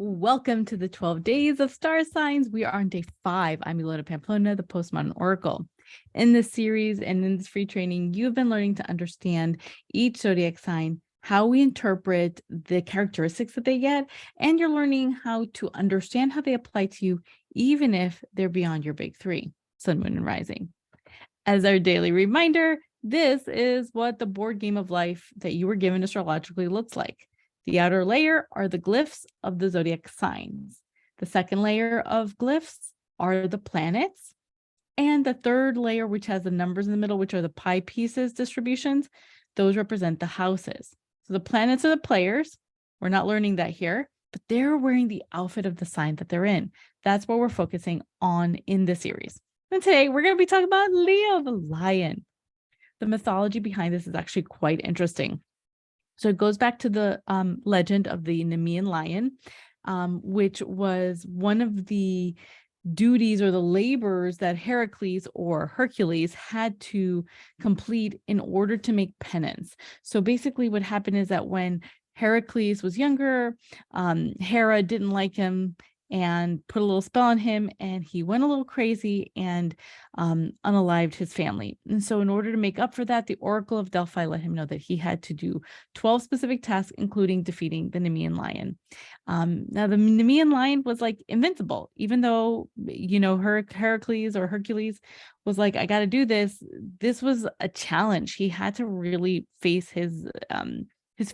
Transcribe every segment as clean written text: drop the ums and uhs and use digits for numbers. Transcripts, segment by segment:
Welcome to the 12 days of star signs. We are on day 5. I'm Ilona Pamplona, the Postmodern Oracle. In this series and in this free training, you've been learning to understand each zodiac sign, how we interpret the characteristics that they get, and you're learning how to understand how they apply to you, even if they're beyond your big 3, sun, moon, and rising. As our daily reminder, this is what the board game of life that you were given astrologically looks like. The outer layer are the glyphs of the zodiac signs. The second layer of glyphs are the planets. And the third layer, which has the numbers in the middle, which are the pie pieces distributions, those represent the houses. So the planets are the players. We're not learning that here, but they're wearing the outfit of the sign that they're in. That's what we're focusing on in this series. And today we're going to be talking about Leo, the lion. The mythology behind this is actually quite interesting. So it goes back to the legend of the Nemean lion, which was one of the duties or the labors that Heracles or Hercules had to complete in order to make penance. So basically what happened is that when Heracles was younger, Hera didn't like him and put a little spell on him, and he went a little crazy and unalived his family. And so in order to make up for that, the Oracle of Delphi let him know that he had to do 12 specific tasks, including defeating the Nemean lion. Now, the Nemean lion was like invincible, even though, Heracles or Hercules was like, I got to do this. This was a challenge. He had to really face his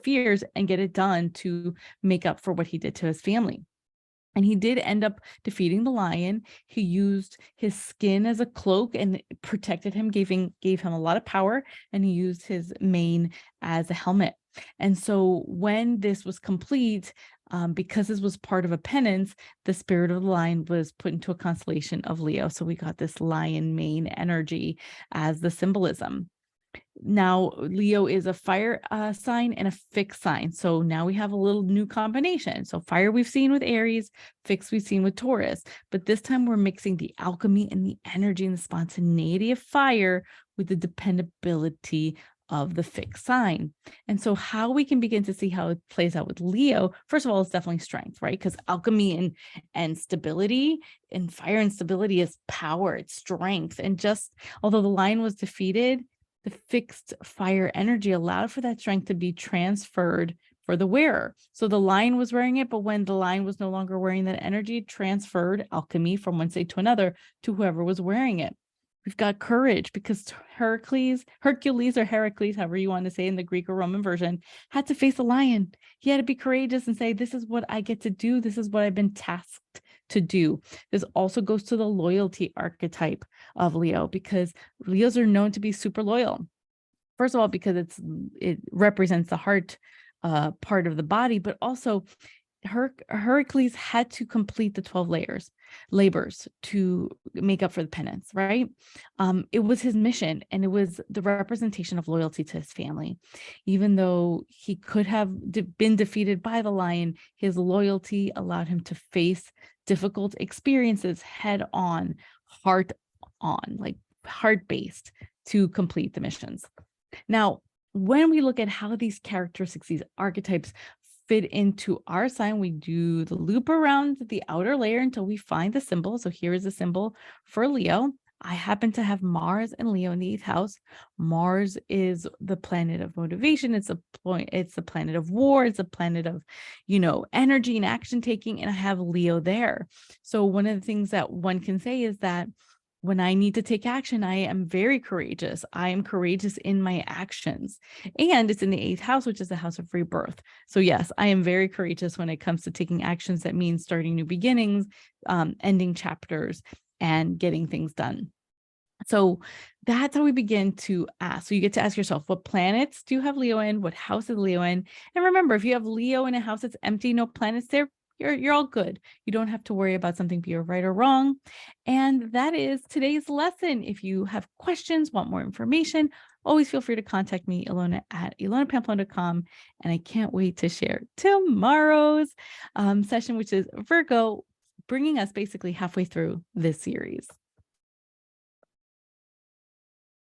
fears and get it done to make up for what he did to his family. And he did end up defeating the lion. He used his skin as a cloak and protected him, gave him a lot of power, and he used his mane as a helmet. And so when this was complete, because this was part of a penance, the spirit of the lion was put into a constellation of Leo. So we got this lion mane energy as the symbolism. Now, Leo is a fire sign and a fixed sign. So now we have a little new combination. So fire we've seen with Aries, fixed we've seen with Taurus, but this time we're mixing the alchemy and the energy and the spontaneity of fire with the dependability of the fixed sign. And so how we can begin to see how it plays out with Leo, first of all, it's definitely strength, right? Because alchemy and stability and fire and stability is power, it's strength. And just although the lion was defeated, the fixed fire energy allowed for that strength to be transferred for the wearer. So the lion was wearing it, but when the lion was no longer wearing that energy, transferred alchemy from one state to another to whoever was wearing it. We've got courage because Hercules or Heracles, however you want to say in the Greek or Roman version, had to face a lion. He had to be courageous and say, this is what I get to do. This is what I've been tasked to do. This also goes to the loyalty archetype of Leo, because Leos are known to be super loyal. First of all, because it represents the heart part of the body, but also Heracles had to complete the 12 labors to make up for the penance, right? It was his mission, and it was the representation of loyalty to his family. Even though he could have been defeated by the lion, his loyalty allowed him to face difficult experiences head on, heart on, like heart-based, to complete the missions. Now, when we look at how these characteristics, these archetypes fit into our sign, we do the loop around the outer layer until we find the symbol. So here is the symbol for Leo. I happen to have Mars and Leo in the 8th house. Mars is the planet of motivation. It's the planet of war. It's a planet of, energy and action taking. And I have Leo there. So one of the things that one can say is that when I need to take action, I am very courageous. I am courageous in my actions. And it's in the 8th house, which is the house of rebirth. So yes, I am very courageous when it comes to taking actions. That means starting new beginnings, ending chapters, and getting things done. So that's how we begin to ask. So you get to ask yourself, what planets do you have Leo in? What house is Leo in? And remember, if you have Leo in a house that's empty, no planets there, you're all good. You don't have to worry about something being right or wrong. And that is today's lesson. If you have questions, want more information, always feel free to contact me, Ilona, at ilonapamplona.com. And I can't wait to share tomorrow's session, which is Virgo, bringing us basically halfway through this series.